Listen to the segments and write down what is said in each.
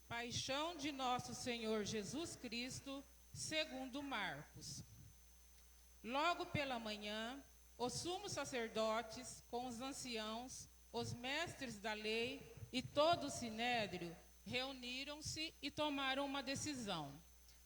Paixão de nosso Senhor Jesus Cristo, segundo Marcos. Logo pela manhã, os sumos sacerdotes, com os anciãos, os mestres da lei e todo o sinédrio, reuniram-se e tomaram uma decisão.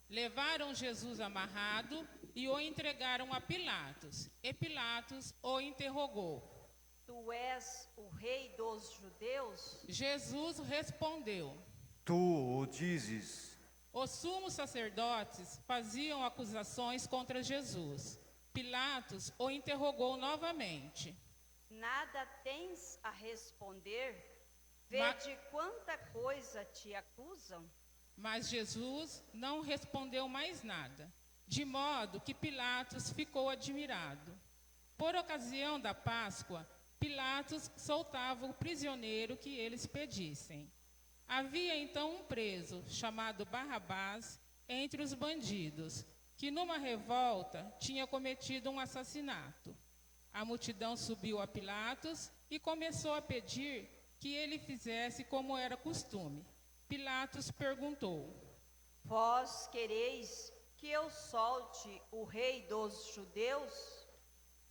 Levaram Jesus amarrado e o entregaram a Pilatos. E Pilatos o interrogou: Tu és o rei dos judeus? Jesus respondeu: Tu o dizes. Os sumos sacerdotes faziam acusações contra Jesus. Pilatos o interrogou novamente. Nada tens a responder? Vede quanta coisa te acusam. Mas Jesus não respondeu mais nada, de modo que Pilatos ficou admirado. Por ocasião da Páscoa, Pilatos soltava o prisioneiro que eles pedissem. Havia então um preso, chamado Barrabás, entre os bandidos, que numa revolta tinha cometido um assassinato. A multidão subiu a Pilatos e começou a pedir que ele fizesse como era costume. Pilatos perguntou: Vós quereis que eu solte o rei dos judeus?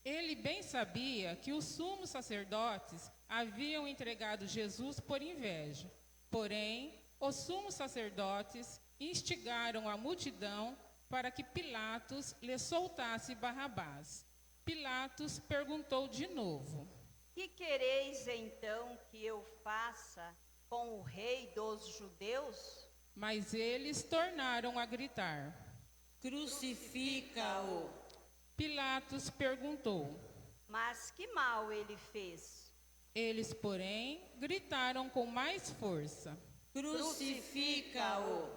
Ele bem sabia que os sumos sacerdotes haviam entregado Jesus por inveja. Porém, os sumos sacerdotes instigaram a multidão para que Pilatos lhe soltasse Barrabás. Pilatos perguntou de novo: Que quereis então que eu faça com o rei dos judeus? Mas eles tornaram a gritar: Crucifica-o! Pilatos perguntou: Mas que mal ele fez? Eles, porém, gritaram com mais força: Crucifica-o!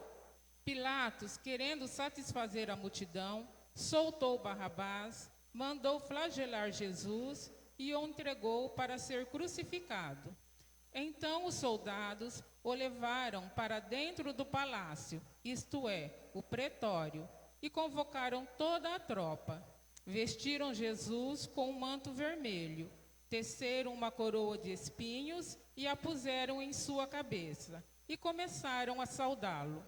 Pilatos, querendo satisfazer a multidão, soltou Barrabás, mandou flagelar Jesus e o entregou para ser crucificado. Então os soldados o levaram para dentro do palácio, isto é, o pretório, e convocaram toda a tropa. Vestiram Jesus com um manto vermelho, teceram uma coroa de espinhos e a puseram em sua cabeça, e começaram a saudá-lo.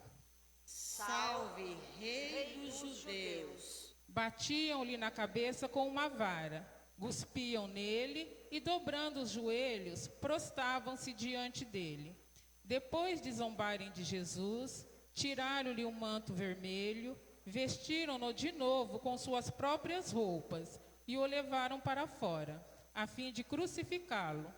Salve, Rei dos Judeus! Batiam-lhe na cabeça com uma vara, cuspiam nele e, dobrando os joelhos, prostravam-se diante dele. Depois de zombarem de Jesus, tiraram-lhe o manto vermelho, vestiram-no de novo com suas próprias roupas e o levaram para fora, a fim de crucificá-lo.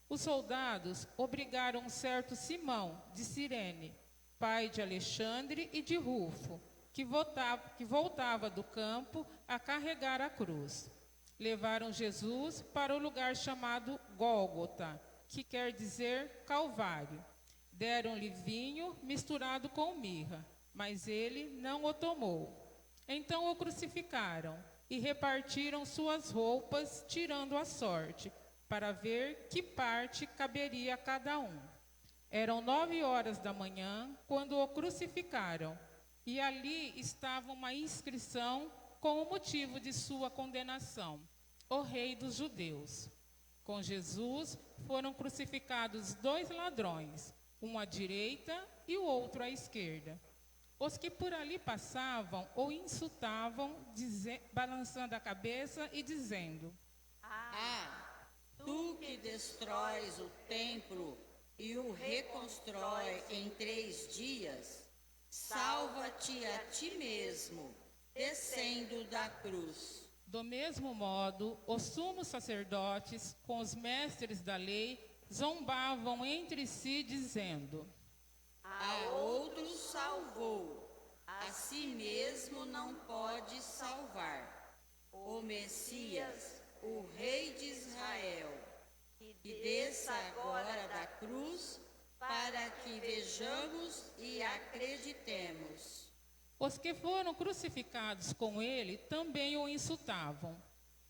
Os soldados obrigaram um certo Simão, de Cirene, pai de Alexandre e de Rufo, que voltava do campo a carregar a cruz. Levaram Jesus para o lugar chamado Gólgota, que quer dizer Calvário. Deram-lhe vinho misturado com mirra, mas ele não o tomou. Então o crucificaram e repartiram suas roupas, tirando a sorte, para ver que parte caberia a cada um. Eram 9 horas da manhã, quando o crucificaram, e ali estava uma inscrição com o motivo de sua condenação: o Rei dos Judeus. Com Jesus foram crucificados 2 ladrões, um à direita e o outro à esquerda. Os que por ali passavam o insultavam, balançando a cabeça e dizendo: Tu que destróis o templo e o reconstrói em 3 dias, salva-te a ti mesmo, descendo da cruz. Do mesmo modo, os sumos sacerdotes, com os mestres da lei, zombavam entre si, dizendo: A outro salvou, a si mesmo não pode salvar. O Messias, o Rei de Israel, que desça agora da cruz, para que vejamos e acreditemos. Os que foram crucificados com ele também o insultavam.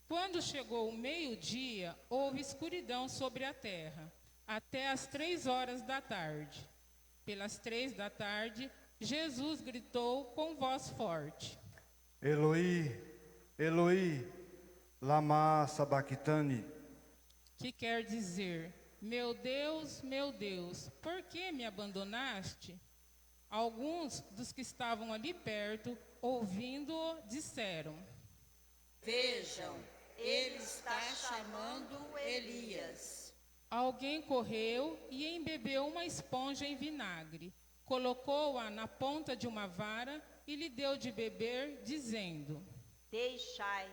Quando chegou o meio-dia, houve escuridão sobre a terra, até às 3 horas da tarde. Pelas 3 da tarde, Jesus gritou com voz forte: Eloi, Eloi, lama sabachthani. que quer dizer: meu Deus, por que me abandonaste? Alguns dos que estavam ali perto, ouvindo-o, disseram: Vejam, ele está chamando Elias. Alguém correu e embebeu uma esponja em vinagre, colocou-a na ponta de uma vara e lhe deu de beber, dizendo: Deixai,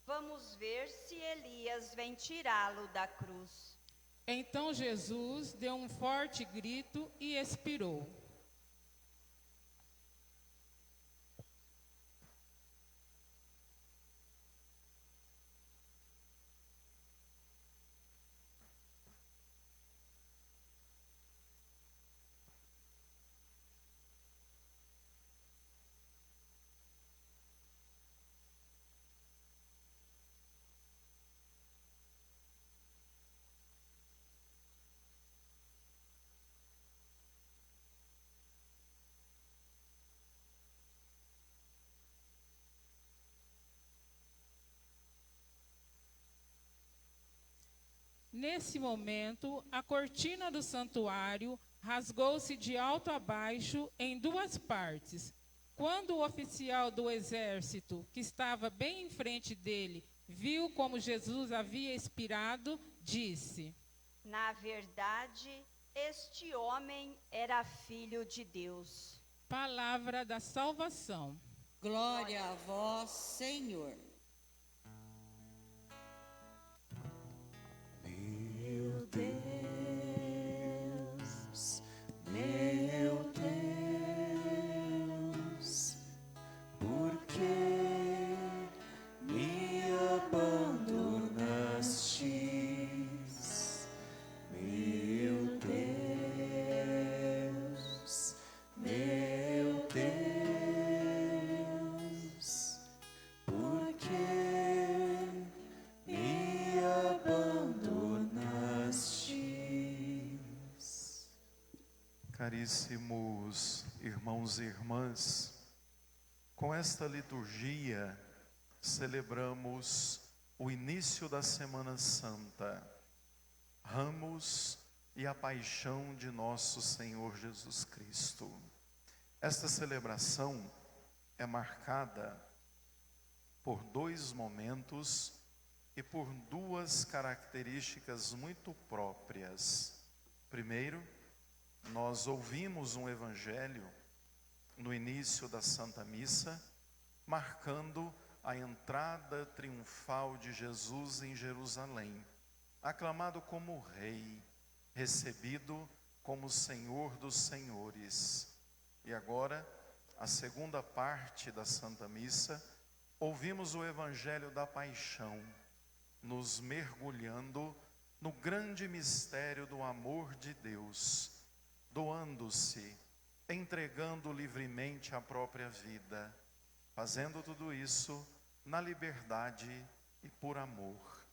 vamos ver se Elias vem tirá-lo da cruz. Então Jesus deu um forte grito e expirou. Nesse momento, a cortina do santuário rasgou-se de alto a baixo em duas partes. Quando o oficial do exército, que estava bem em frente dele, viu como Jesus havia expirado, disse: Na verdade, este homem era filho de Deus. Palavra da salvação. Glória a vós, Senhor. Meu Deus, meu Deus, por que me abandonastes? Meu Deus, meu Deus, por que me abandonastes? Caríssimos irmãos e irmãs, com esta liturgia celebramos o início da Semana Santa, Ramos e a paixão de nosso Senhor Jesus Cristo. Esta celebração é marcada por dois momentos e por duas características muito próprias. Primeiro, nós ouvimos um evangelho no início da Santa Missa, marcando a entrada triunfal de Jesus em Jerusalém, aclamado como Rei, recebido como Senhor dos Senhores. E agora, a segunda parte da Santa Missa, ouvimos o evangelho da paixão, nos mergulhando no grande mistério do amor de Deus, doando-se, entregando livremente a própria vida, fazendo tudo isso na liberdade e por amor.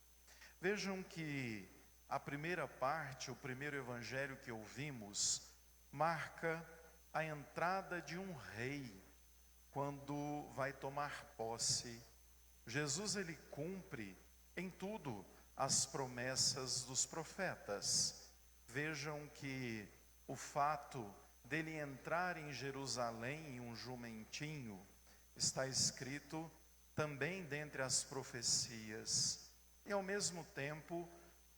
Vejam que a primeira parte, o primeiro evangelho que ouvimos, marca a entrada de um rei quando vai tomar posse. Jesus, ele cumpre em tudo as promessas dos profetas. Vejam que o fato dele entrar em Jerusalém em um jumentinho está escrito também dentre as profecias. E ao mesmo tempo,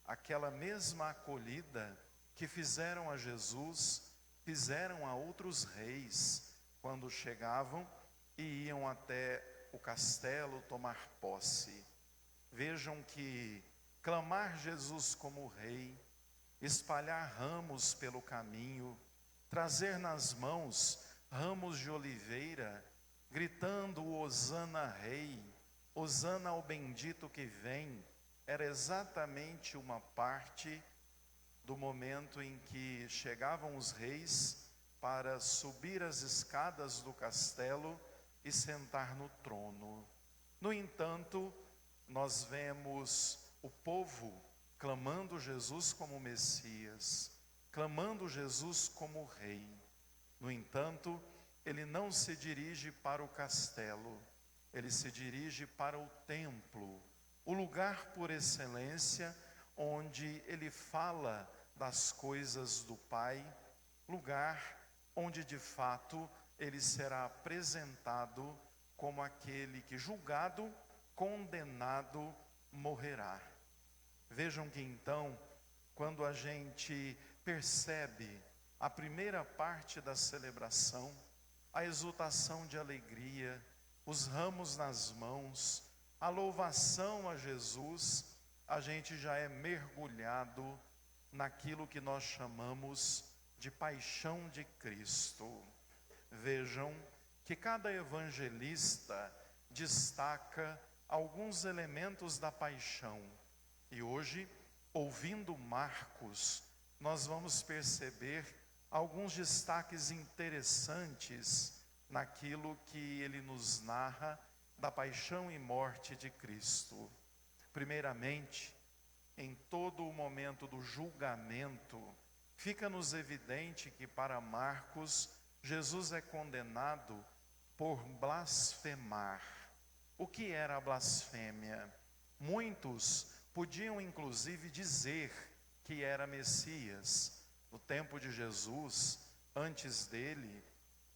aquela mesma acolhida que fizeram a Jesus, fizeram a outros reis quando chegavam e iam até o castelo tomar posse. Vejam que clamar Jesus como rei, espalhar ramos pelo caminho, trazer nas mãos ramos de oliveira, gritando Hosana Rei, Hosana ao bendito que vem, era exatamente uma parte do momento em que chegavam os reis para subir as escadas do castelo e sentar no trono. No entanto, nós vemos o povo clamando Jesus como Messias, clamando Jesus como Rei. No entanto, ele não se dirige para o castelo, ele se dirige para o templo, o lugar por excelência onde ele fala das coisas do Pai, lugar onde de fato ele será apresentado como aquele que, julgado, condenado, morrerá. Vejam que então, quando a gente percebe a primeira parte da celebração, a exultação de alegria, os ramos nas mãos, a louvação a Jesus, a gente já é mergulhado naquilo que nós chamamos de paixão de Cristo. Vejam que cada evangelista destaca alguns elementos da paixão. E hoje, ouvindo Marcos, nós vamos perceber alguns destaques interessantes naquilo que ele nos narra da paixão e morte de Cristo. Primeiramente, em todo o momento do julgamento, fica-nos evidente que para Marcos, Jesus é condenado por blasfemar. O que era a blasfêmia? Muitos podiam inclusive dizer que era Messias. No tempo de Jesus, antes dele,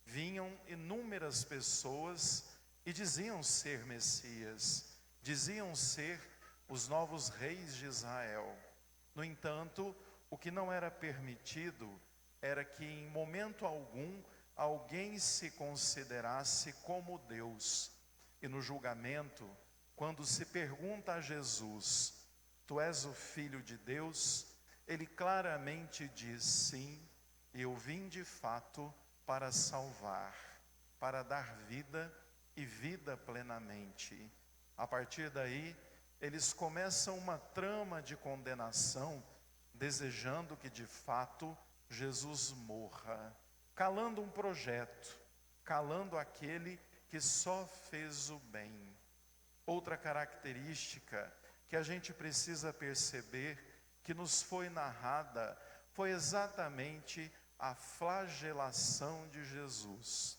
vinham inúmeras pessoas e diziam ser Messias, diziam ser os novos reis de Israel. No entanto, o que não era permitido era que em momento algum alguém se considerasse como Deus. E no julgamento, quando se pergunta a Jesus: tu és o Filho de Deus? Ele claramente diz: sim, eu vim de fato para salvar, para dar vida e vida plenamente. A partir daí, eles começam uma trama de condenação, desejando que de fato Jesus morra, calando um projeto, calando aquele que só fez o bem. Outra característica que a gente precisa perceber, que nos foi narrada, foi exatamente a flagelação de Jesus.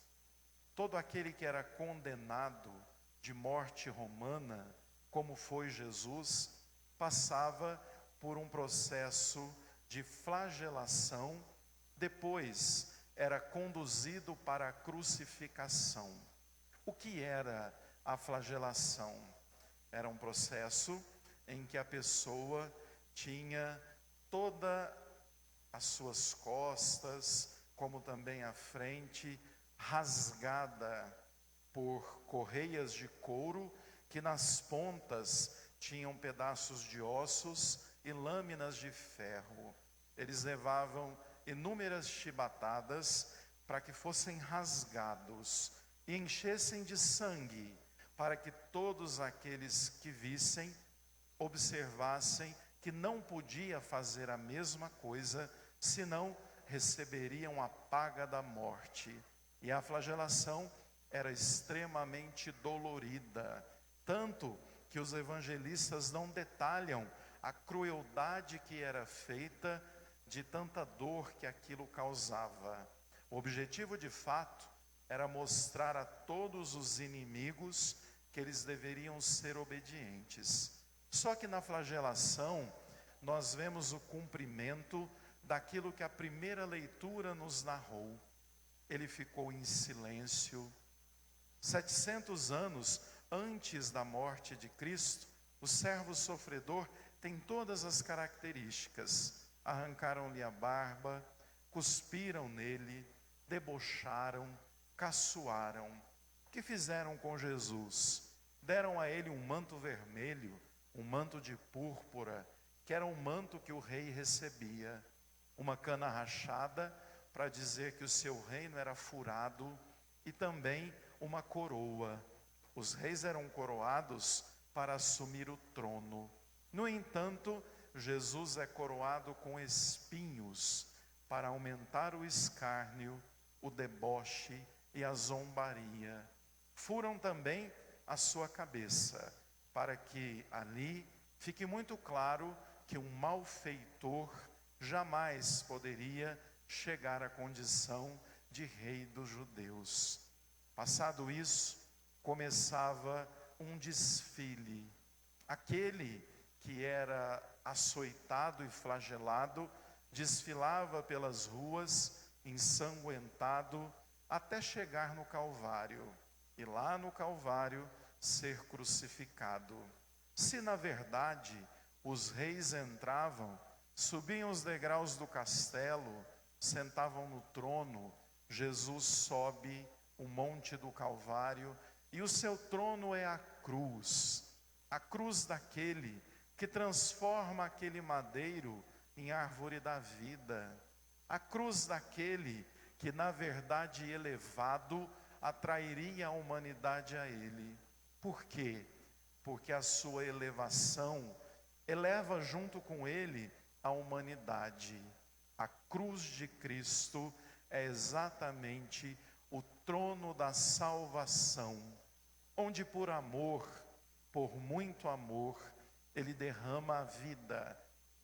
Todo aquele que era condenado de morte romana, como foi Jesus, passava por um processo de flagelação, depois era conduzido para a crucificação. O que era a flagelação? Era um processo em que a pessoa tinha toda as suas costas, como também a frente, rasgada por correias de couro, que nas pontas tinham pedaços de ossos e lâminas de ferro. Eles levavam inúmeras chibatadas para que fossem rasgados e enchessem de sangue, para que todos aqueles que vissem, observassem que não podia fazer a mesma coisa, senão receberiam a paga da morte. E a flagelação era extremamente dolorida, tanto que os evangelistas não detalham a crueldade que era feita, de tanta dor que aquilo causava. O objetivo de fato era mostrar a todos os inimigos que eles deveriam ser obedientes. Só que na flagelação nós vemos o cumprimento daquilo que a primeira leitura nos narrou. Ele ficou em silêncio. 700 anos antes da morte de Cristo, o servo sofredor tem todas as características. Arrancaram-lhe a barba, cuspiram nele, debocharam, caçoaram. O que fizeram com Jesus? Deram a ele um manto vermelho, um manto de púrpura, que era um manto que o rei recebia, uma cana rachada para dizer que o seu reino era furado, e também uma coroa. Os reis eram coroados para assumir o trono. No entanto, Jesus é coroado com espinhos para aumentar o escárnio, o deboche e a zombaria. Furam também a sua cabeça, para que ali fique muito claro que um malfeitor jamais poderia chegar à condição de rei dos judeus. Passado isso, começava um desfile. Aquele que era açoitado e flagelado, desfilava pelas ruas, ensanguentado, até chegar no Calvário, e lá no Calvário ser crucificado. Se na verdade os reis entravam, subiam os degraus do castelo, sentavam no trono, Jesus sobe o monte do Calvário, e o seu trono é a cruz daquele que transforma aquele madeiro em árvore da vida, a cruz daquele que na verdade elevado atrairia a humanidade a ele. Por quê? Porque a sua elevação eleva junto com ele a humanidade. A cruz de Cristo é exatamente o trono da salvação, onde por amor, por muito amor, ele derrama a vida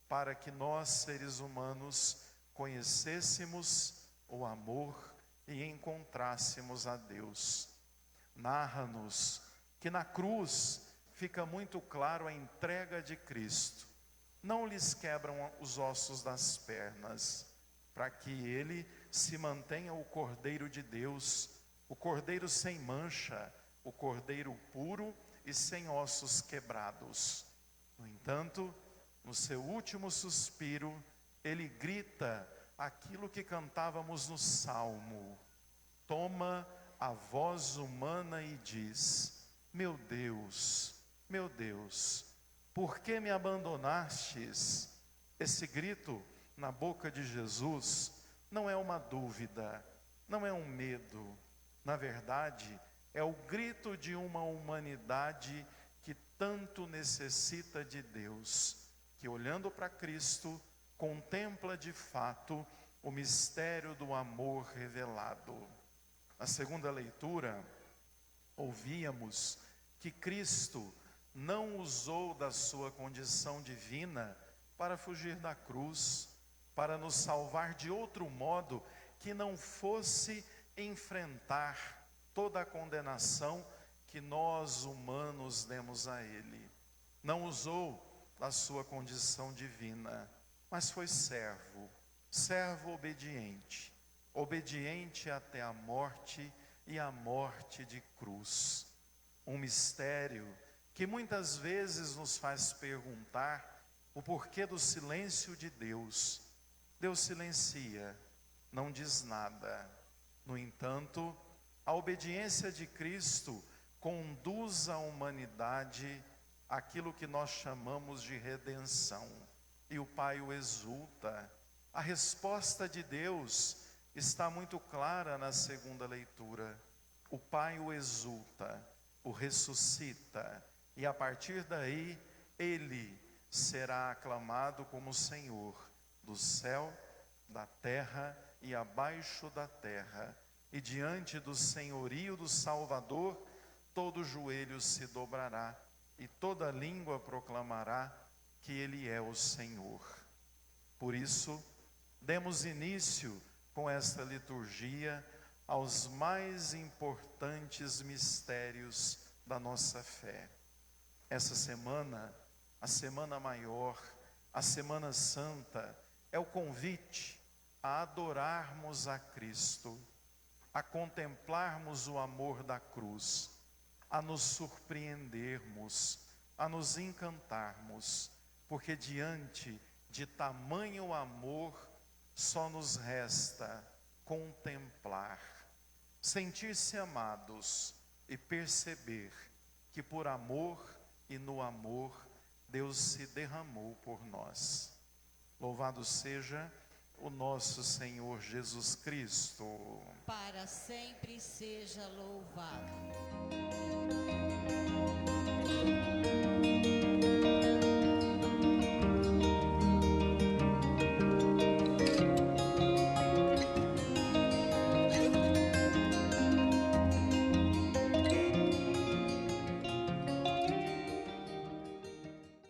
para que nós, seres humanos, conhecêssemos o amor e encontrássemos a Deus. Narra-nos que na cruz fica muito claro a entrega de Cristo. Não lhes quebram os ossos das pernas, para que ele se mantenha o Cordeiro de Deus, o Cordeiro sem mancha, o Cordeiro puro e sem ossos quebrados. No entanto, no seu último suspiro, ele grita aquilo que cantávamos no Salmo. Toma a voz humana e diz: meu Deus, por que me abandonastes? Esse grito na boca de Jesus não é uma dúvida, não é um medo. Na verdade, é o grito de uma humanidade que tanto necessita de Deus, que olhando para Cristo, contempla de fato o mistério do amor revelado. Na segunda leitura, ouvíamos que Cristo não usou da sua condição divina para fugir da cruz, para nos salvar de outro modo que não fosse enfrentar toda a condenação que nós humanos demos a Ele. Não usou da sua condição divina, mas foi servo obediente, obediente até a morte e a morte de cruz. Um mistério que muitas vezes nos faz perguntar o porquê do silêncio de Deus. Deus silencia, não diz nada. No entanto, a obediência de Cristo conduz a humanidade àquilo que nós chamamos de redenção. E o Pai o exulta. A resposta de Deus está muito clara na segunda leitura. O Pai o exulta, o ressuscita, e a partir daí, ele será aclamado como Senhor do céu, da terra e abaixo da terra. E diante do senhorio do Salvador, todo joelho se dobrará e toda língua proclamará que ele é o Senhor. Por isso, demos início com esta liturgia aos mais importantes mistérios da nossa fé. Essa semana, a Semana Maior, a Semana Santa, é o convite a adorarmos a Cristo, a contemplarmos o amor da cruz, a nos surpreendermos, a nos encantarmos, porque diante de tamanho amor, só nos resta contemplar, sentir-se amados e perceber que por amor e no amor, Deus se derramou por nós. Louvado seja o nosso Senhor Jesus Cristo. Para sempre seja louvado.